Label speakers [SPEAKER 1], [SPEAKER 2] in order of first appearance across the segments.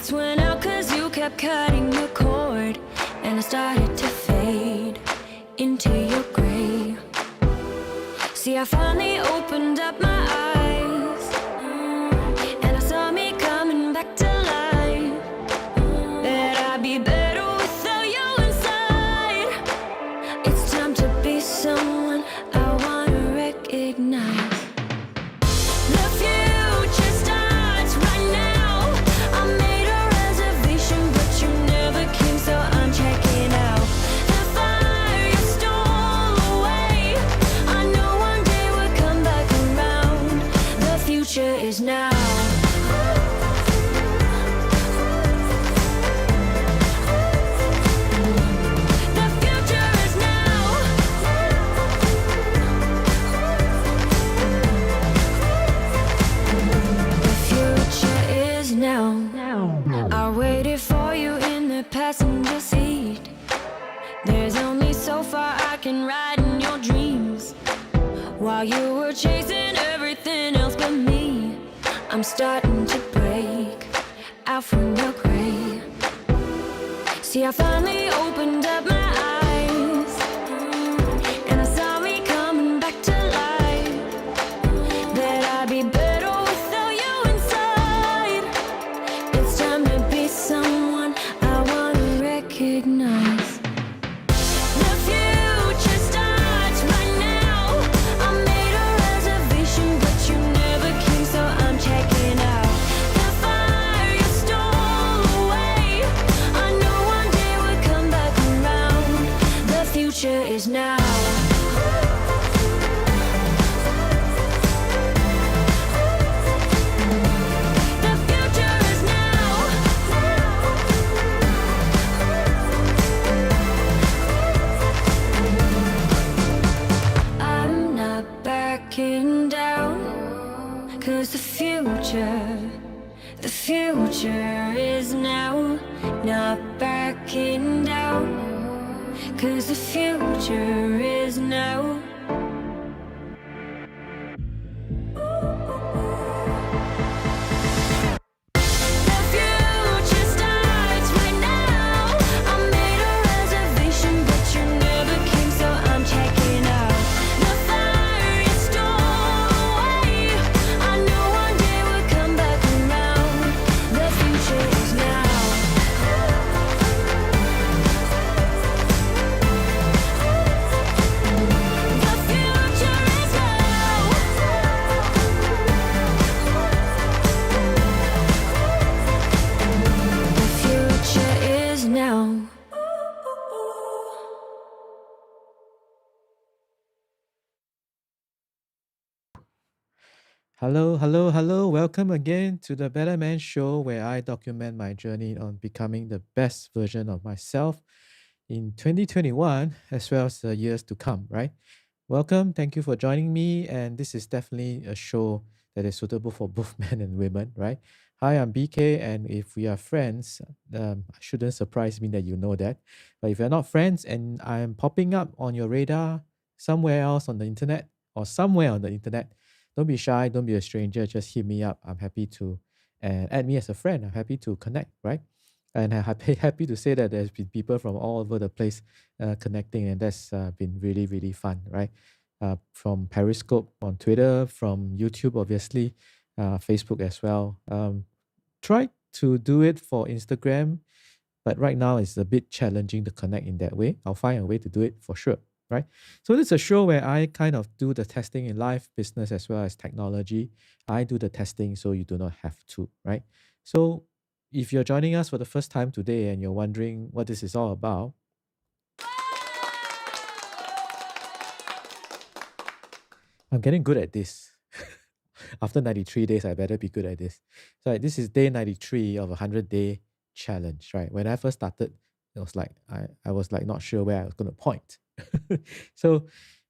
[SPEAKER 1] lights went out cause you kept cutting the cord, and I started to fade into your gray. See, I finally opened up my eyes, and I saw me coming back to life. That I'd be better without you inside. It's time to be someone I wanna recognize. The future starts right now. I made a reservation, but you never came, so I'm checking out. The fire you stole away, I know one day we'll come back around. The future is now. The future is now. The future is now. I waited for you in the passenger seat. There's only so far I can ride in your dreams. While you were chasing everything else but me, I'm starting to break out from your gray. See, I finally opened up my eyes, and I saw me coming back to life. That I'd be better without you inside. It's time to be someone I wanna recognize. The future starts right now. I made a reservation, but you never came, so I'm checking out. The fire you stole away, I know one day we'll come back around. The future is now. The future is now. I'm not backing down, cause the future is now. Not backing down, cause the future is now. The future starts right now. I made a reservation, but you never came, so I'm checking out. The fire you stole away, I know one day we'll come back around. The future is now. The future is now. The future is now.
[SPEAKER 2] Hello, hello, hello. Welcome again to the Better Man Show, where I document my journey on becoming the best version of myself in 2021 as well as the years to come, right? Welcome. Thank you for joining me. And this is definitely a show that is suitable for both men and women, right? Hi, I'm BK. And if we are friends, shouldn't surprise me that you know that. But if you're not friends and I'm popping up on your radar somewhere else on the internet or somewhere on the internet, don't be shy. Don't be a stranger. Just hit me up. I'm happy to add me as a friend. I'm happy to connect, right? And I'm happy to say that there's been people from all over the place connecting, and that's been really, really fun, right? From Periscope on Twitter, from YouTube, obviously, Facebook as well. Try to do it for Instagram, but right now it's a bit challenging to connect in that way. I'll find a way to do it for sure, right? So this is a show where I kind of do the testing in life, business, as well as technology. I do the testing so you do not have to, right? So if you're joining us for the first time today and you're wondering what this is all about, I'm getting good at this. After 93 days, I better be good at this. So this is day 93 of a 100-day challenge, right? When I first started, it was like I was like not sure where I was going to point. So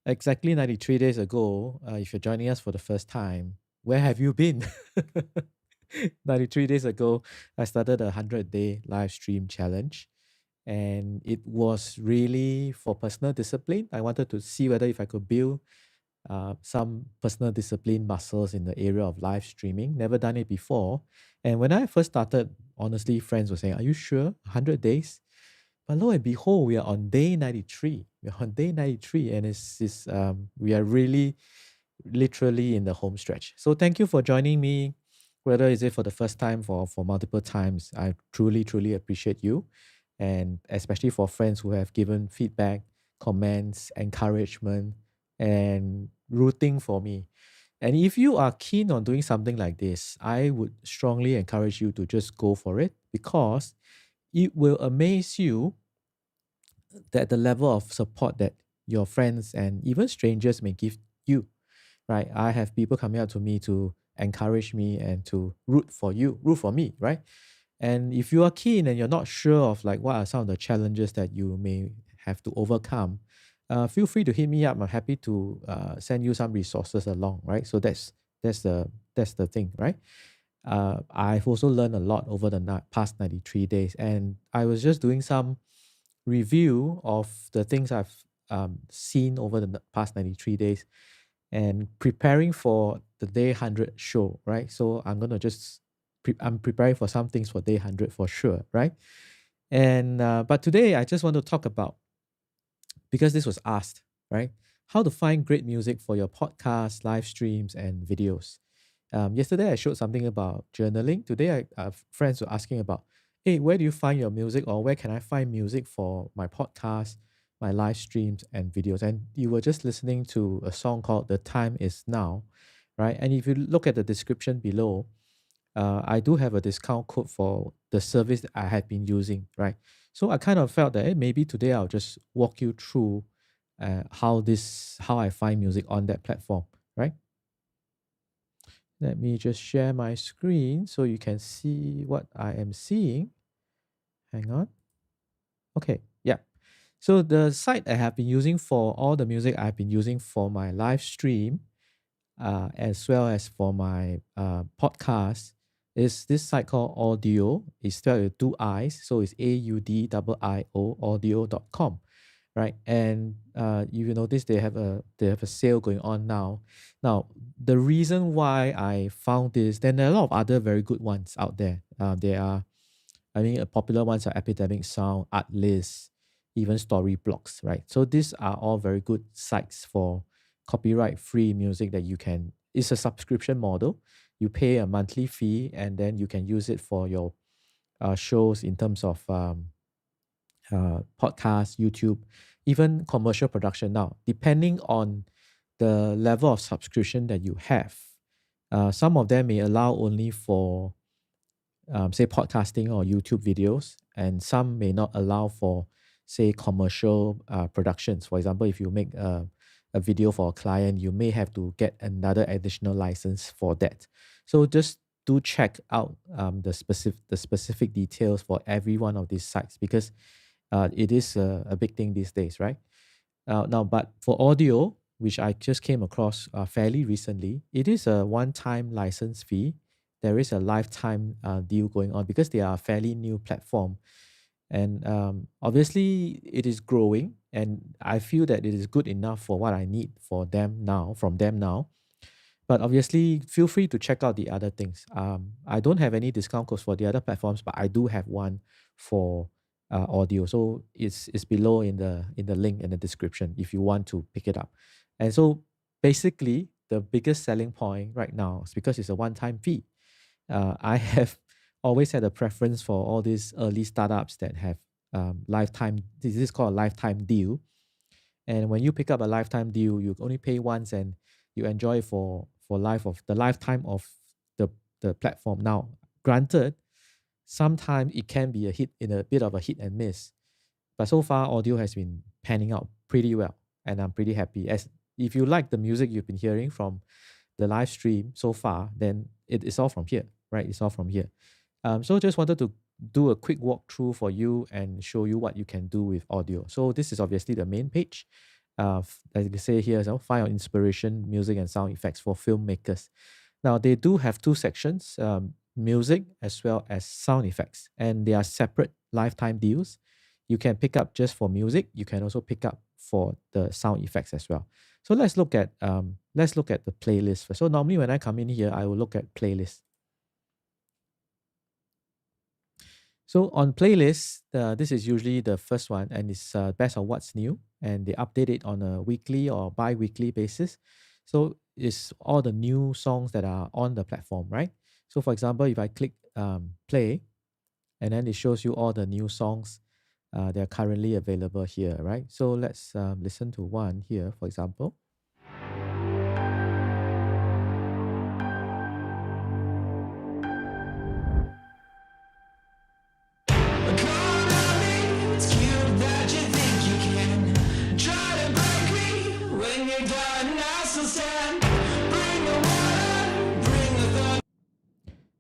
[SPEAKER 2] exactly 93 days ago, if you're joining us for the first time, where have you been? 93 days ago, I started a 100-day live stream challenge. And it was really for personal discipline. I wanted to see whether if I could build some personal discipline muscles in the area of live streaming. Never done it before. And when I first started, honestly, friends were saying, "Are you sure? 100 days?" But lo and behold, we are on day 93. We're on day 93, and we are really literally in the home stretch. So thank you for joining me, whether is it for the first time for multiple times. I truly, truly appreciate you. And especially for friends who have given feedback, comments, encouragement, and rooting for me. And if you are keen on doing something like this, I would strongly encourage you to just go for it, because it will amaze you that the level of support that your friends and even strangers may give you, right? I have people coming up to me to encourage me and to root for me, right? And if you are keen and you're not sure of like what are some of the challenges that you may have to overcome, feel free to hit me up. I'm happy to send you some resources along, right? So that's the thing, right? I've also learned a lot over the past 93 days, and I was just doing some review of the things I've seen over the past 93 days and preparing for the day 100 show, right? So I'm going to I'm preparing for some things for day 100 for sure, right? And but today I just want to talk about, because this was asked, right? How to find great music for your podcast, live streams, and videos. Yesterday I showed something about journaling. Today friends were asking about, hey, where do you find your music, or where can I find music for my podcast, my live streams, and videos? And you were just listening to a song called "The Time Is Now," right? And if you look at the description below, I do have a discount code for the service that I had been using, right? So I kind of felt that maybe today I'll just walk you through how I find music on that platform, right? Let me just share my screen so you can see what I am seeing. Hang on. Okay, yeah. So the site I have been using for all the music I've been using for my live stream, as well as for my podcast, is this site called Audio. It's spelled with two I's, so it's AUDIIO audio.com, right? And you will notice they have a sale going on now. Now, the reason why I found this, then there are a lot of other very good ones out there. Popular ones are Epidemic Sound, Artlist, even Story Blocks, right? So these are all very good sites for copyright-free music that you can. It's a subscription model. You pay a monthly fee, and then you can use it for your shows in terms of podcast, YouTube, even commercial production. Now, depending on the level of subscription that you have, some of them may allow only for say podcasting or YouTube videos, and some may not allow for, say, commercial productions. For example, if you make a video for a client, you may have to get another additional license for that. So just do check out the specific details for every one of these sites, because it is a big thing these days, right? Now, but for audio, which I just came across fairly recently, it is a one-time license fee. There is a lifetime deal going on because they are a fairly new platform. And obviously, it is growing, and I feel that it is good enough for what I need from them now. But obviously, feel free to check out the other things. I don't have any discount codes for the other platforms, but I do have one for audio. So it's below in the link in the description if you want to pick it up. And so basically, the biggest selling point right now is because it's a one-time fee. I have always had a preference for all these early startups that have lifetime. This is called a lifetime deal. And when you pick up a lifetime deal, you only pay once and you enjoy for the lifetime of the platform. Now, granted, sometimes it can be a bit of a hit and miss, but so far audio has been panning out pretty well, and I'm pretty happy. As if you like the music you've been hearing from the live stream so far, then it is all from here, right? It's all from here. So just wanted to do a quick walkthrough for you and show you what you can do with audio. So this is obviously the main page. As you can say here, so find your inspiration, music, and sound effects for filmmakers. Now they do have two sections, music as well as sound effects, and they are separate lifetime deals. You can pick up just for music. You can also pick up for the sound effects as well. So let's look at the playlist first. So normally when I come in here, I will look at playlist. So on playlists, this is usually the first one, and it's best of what's new, and they update it on a weekly or bi-weekly basis. So it's all the new songs that are on the platform, right? So for example, if I click play, and then it shows you all the new songs that are currently available here, right? So let's listen to one here, for example.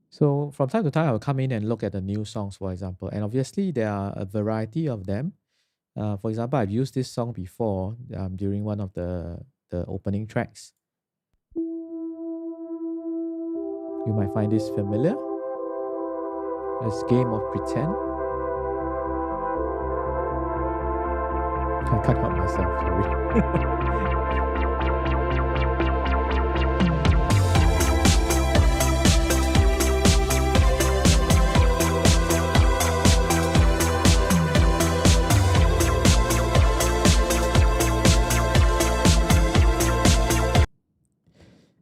[SPEAKER 2] So from time to time, I'll come in and look at the new songs, for example. And obviously, there are a variety of them. For example, I've used this song before during one of the opening tracks. You might find this familiar. It's Game of Pretend. I can't help myself, sorry.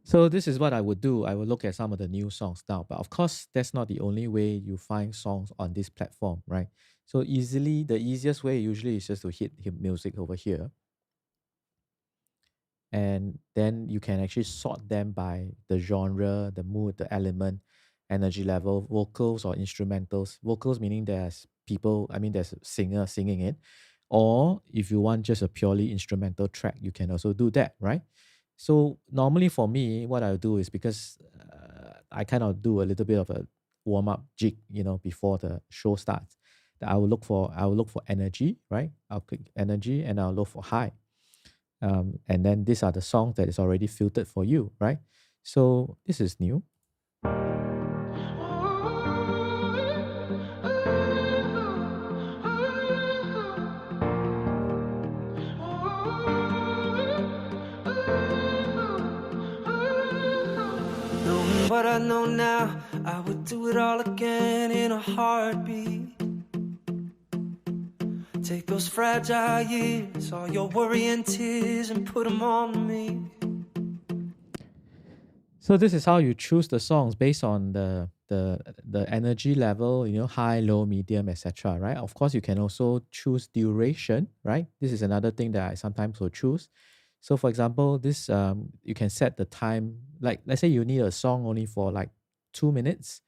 [SPEAKER 2] So this is what I would do. I will look at some of the new songs now. But of course, that's not the only way you find songs on this platform, right? So the easiest way usually is just to hit music over here. And then you can actually sort them by the genre, the mood, the element, energy level, vocals or instrumentals. Vocals meaning there's there's a singer singing it. Or if you want just a purely instrumental track, you can also do that, right? So normally for me, what I'll do is because I kind of do a little bit of a warm up jig, before the show starts. That I will look for energy, right? I'll click energy and I'll look for high. And then these are the songs that is already filtered for you, right? So this is new.
[SPEAKER 1] Knowing what I know now, I would do it all again in a heartbeat. Take those fragile years, all your worry and tears, and put them on me.
[SPEAKER 2] So this is how you choose the songs based on the energy level, high, low, medium, etc. Right? Of course, you can also choose duration, right? This is another thing that I sometimes will choose. So for example, this you can set the time. Like let's say you need a song only for like 2 minutes.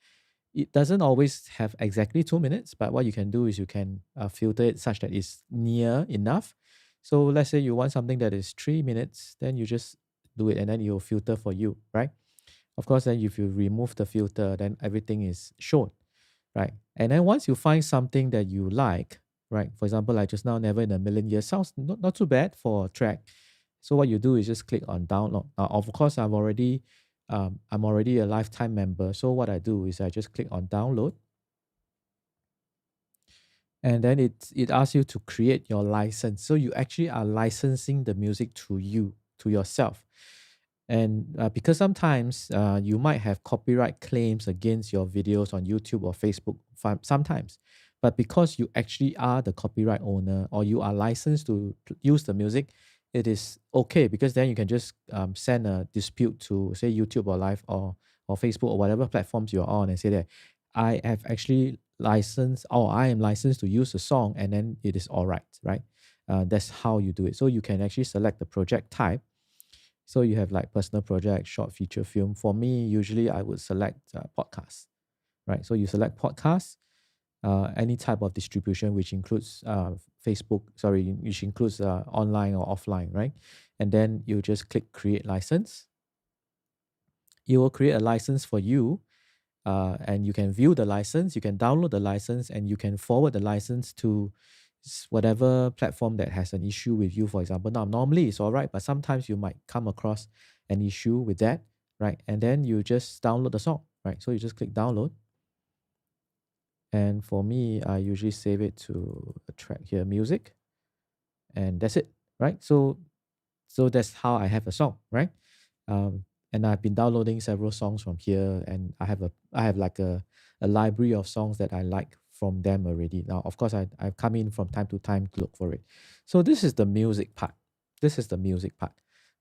[SPEAKER 2] It doesn't always have exactly 2 minutes, but what you can do is you can filter it such that it's near enough. So let's say you want something that is 3 minutes, then you just do it and then it will filter for you, right? Of course, then if you remove the filter, then everything is shown, right? And then once you find something that you like, right? For example, like just now, Never in a Million Years sounds not too bad for a track. So what you do is just click on download. Of course, I'm already a lifetime member. So what I do is I just click on download. And then it asks you to create your license. So you actually are licensing the music to yourself. And because sometimes you might have copyright claims against your videos on YouTube or Facebook sometimes. But because you actually are the copyright owner or you are licensed to use the music, it is okay because then you can just send a dispute to say YouTube or Live or Facebook or whatever platforms you're on and say that I have actually licensed or I am licensed to use the song and then it is all right? That's how you do it. So you can actually select the project type. So you have like personal project, short feature film. For me, usually I would select podcasts, right? So you select podcasts, any type of distribution, which includes which includes online or offline, right? And then you just click create license. It will create a license for you, and you can view the license, you can download the license, and you can forward the license to whatever platform that has an issue with you. For example, now normally it's all right, but sometimes you might come across an issue with that, right? And then you just download the song, right? So you just click download. And for me, I usually save it to a track here, music, and that's it, right? So So that's how I have a song, right? And I've been downloading several songs from here, and I have like a library of songs that I like from them already. Now, of course, I come in from time to time to look for it. So this is the music part. This is the music part.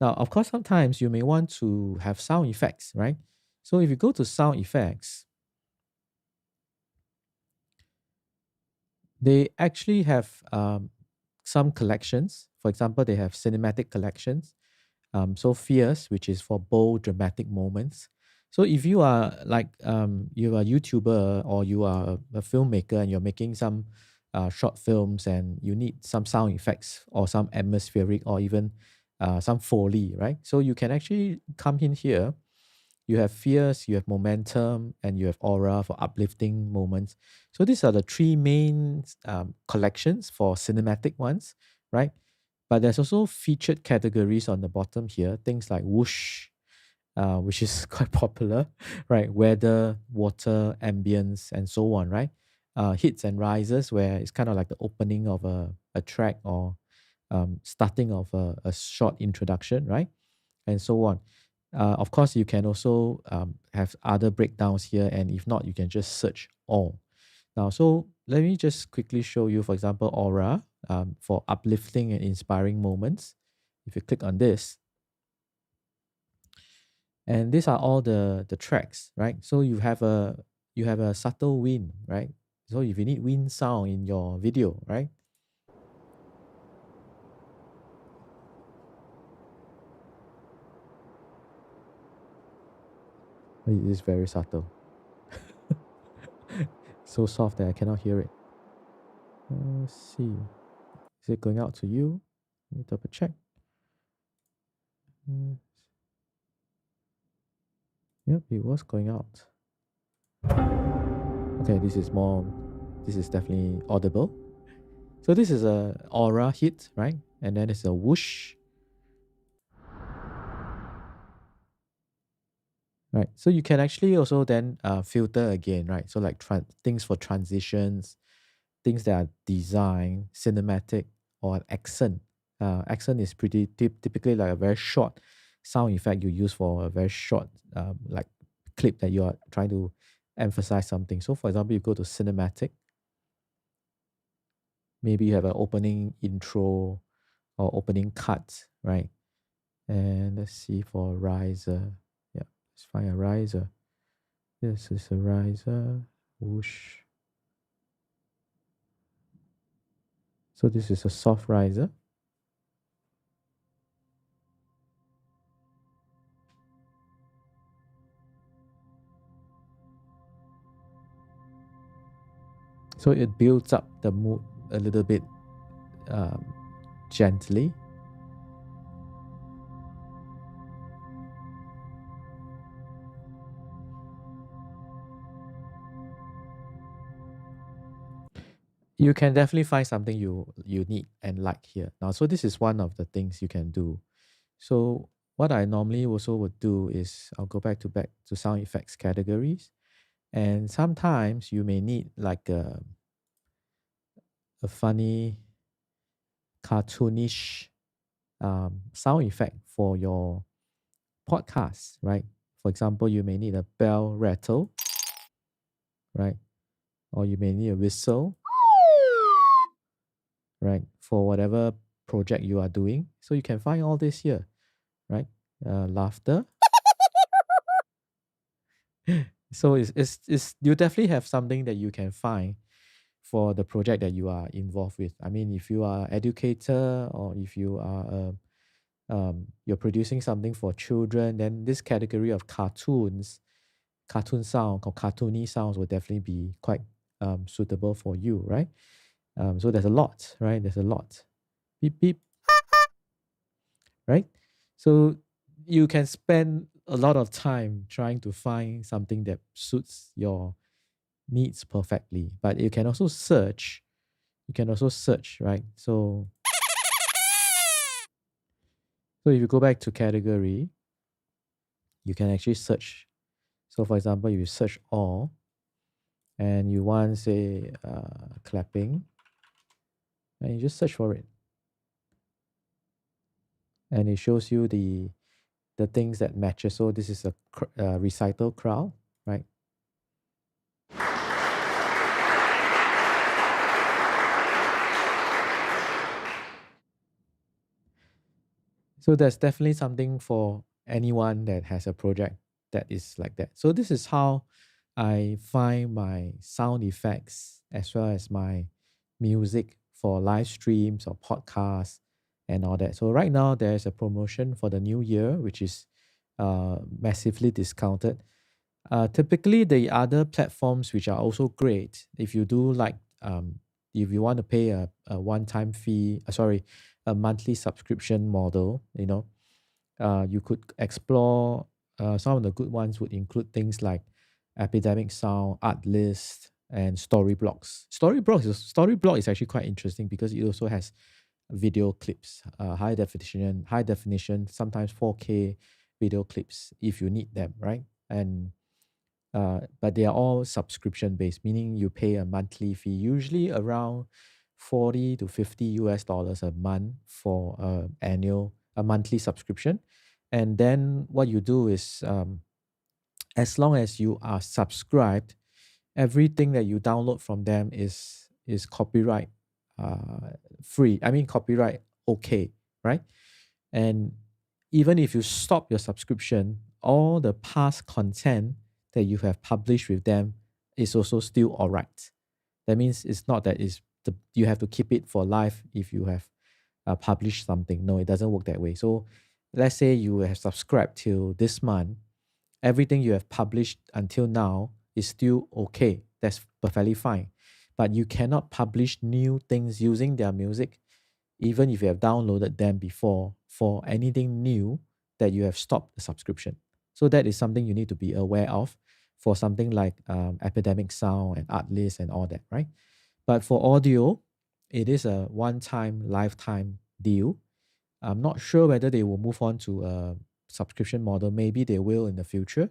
[SPEAKER 2] Now, of course, sometimes you may want to have sound effects, right? So if you go to sound effects, they actually have some collections. For example, they have cinematic collections. So fierce, which is for bold, dramatic moments. So if you are like you are a YouTuber or you are a filmmaker and you're making some short films and you need some sound effects or some atmospheric or even some foley, right? So you can actually come in here. You have fierce, you have momentum, and you have aura for uplifting moments. So these are the three main collections for cinematic ones, right? But there's also featured categories on the bottom here, things like whoosh, which is quite popular, right? Weather, water, ambience, and so on, right? Hits and rises, where it's kind of like the opening of a track or starting of a short introduction, right? And so on. Of course, you can also have other breakdowns here, and if not, you can just search all. Now, so let me just quickly show you, for example, aura for uplifting and inspiring moments. If you click on this, and these are all the tracks, right? So you have a subtle wind, right? So if you need wind sound in your video, right? It is very subtle. So soft that I cannot hear it. Let's see. Is it going out to you? Let me double check. Mm, Yep, it was going out. Okay, this is definitely audible. So this is a aura hit, right? And then it's a whoosh, right? So you can actually also then filter again, right? So like things for transitions, things that are design, cinematic, or accent. Accent is pretty typically like a very short sound effect you use for a very short like clip that you are trying to emphasize something. So for example, you go to cinematic, maybe you have an opening intro or opening cut, right? And let's see for riser. Yeah, let's find a riser. This is a riser. Whoosh. So this is a soft riser. So it builds up the mood a little bit um, gently. You can definitely find something you need and like here. Now, so this is one of the things you can do. So what I normally also would do is I'll go back to sound effects categories. And sometimes you may need like a funny cartoonish sound effect for your podcast, right? For example, you may need a bell rattle, right? Or you may need a whistle, right? For whatever project you are doing. So you can find all this here, right? Laughter. So it's you definitely have something that you can find for the project that you are involved with. I mean, if you are educator or if you are you're producing something for children, then this category of cartoon sound or cartoony sounds will definitely be quite suitable for you, right? So there's a lot, right? There's a lot. Beep beep, right? So you can spend a lot of time trying to find something that suits your needs perfectly. But you can also search. You can also search, right? So if you go back to category, you can actually search. So for example, if you search all and you want say clapping, and you just search for it. and it shows you the things that matches. So this is a recital crowd, right? So there's definitely something for anyone that has a project that is like that. So this is how I find my sound effects as well as my music for live streams or podcasts and all that. So right now there's a promotion for the new year, which is massively discounted. Typically, the other platforms which are also great, if you do like, if you want to pay a one-time fee, a monthly subscription model, you could explore. Some of the good ones would include things like Epidemic Sound, Artlist, and Storyblocks. Storyblog is actually quite interesting because it also has video clips, high definition, sometimes 4K video clips if you need them, right? And but they are all subscription based, meaning you pay a monthly fee, usually around 40 to 50 US dollars a month for a monthly subscription. And then what you do is, as long as you are subscribed, everything that you download from them is copyright free. I mean copyright okay, right? And even if you stop your subscription, all the past content that you have published with them is also still all right. That means it's not that you have to keep it for life if you have published something. No, it doesn't work that way. So let's say you have subscribed till this month, everything you have published until now is still okay. That's perfectly fine. But you cannot publish new things using their music, even if you have downloaded them before, for anything new that you have stopped the subscription. So that is something you need to be aware of for something like Epidemic Sound and Artlist and all that, right? But for audio, it is a one-time, lifetime deal. I'm not sure whether they will move on to a subscription model. Maybe they will in the future.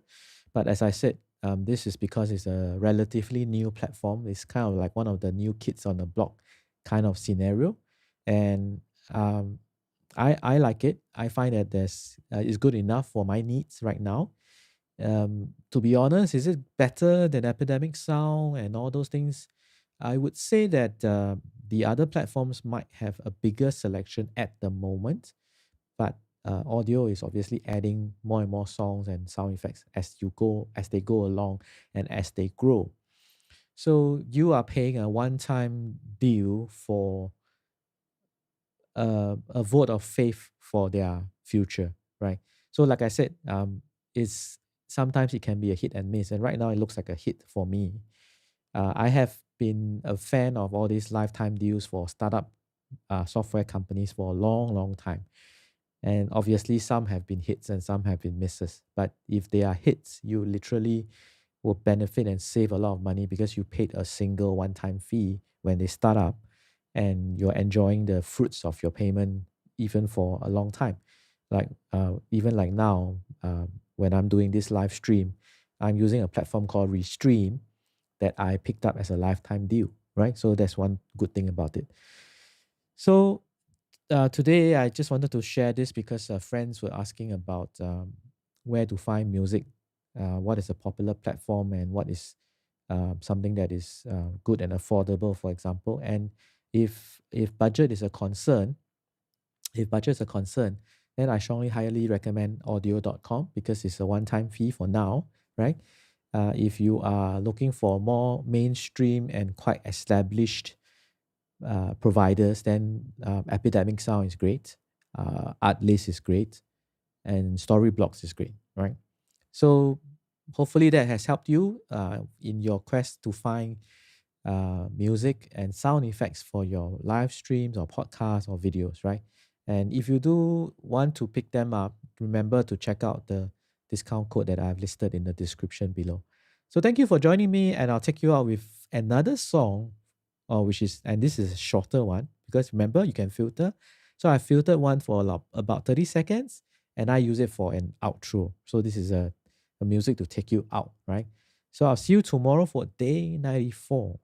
[SPEAKER 2] But as I said, this is because it's a relatively new platform. It's kind of like one of the new kids on the block kind of scenario. And I like it. I find that it's good enough for my needs right now. To be honest, is it better than Epidemic Sound and all those things? I would say that the other platforms might have a bigger selection at the moment, but audio is obviously adding more and more songs and sound effects as they go along and as they grow. So you are paying a one-time deal for a vote of faith for their future, right? So, like I said, it's sometimes it can be a hit and miss, and right now it looks like a hit for me. I have been a fan of all these lifetime deals for startup software companies for a long, long time. And obviously, some have been hits and some have been misses. But if they are hits, you literally will benefit and save a lot of money because you paid a single one time fee when they start up and you're enjoying the fruits of your payment even for a long time. Like even like now, when I'm doing this live stream, I'm using a platform called Restream that I picked up as a lifetime deal, right? So that's one good thing about it. So today I just wanted to share this because friends were asking about where to find music, what is a popular platform, and what is something that is good and affordable, for example. And if budget is a concern, then I strongly highly recommend audio.com because it's a one-time fee for now, right? If you are looking for more mainstream and quite established providers, then Epidemic Sound is great, Artlist is great, and Storyblocks is great, right? So hopefully that has helped you in your quest to find music and sound effects for your live streams or podcasts or videos, right? And if you do want to pick them up, remember to check out the discount code that I've listed in the description below. So thank you for joining me, and I'll take you out with another song, and this is a shorter one because remember you can filter. So I filtered one for about 30 seconds, and I use it for an outro. So this is a music to take you out, right? So I'll see you tomorrow for day 94.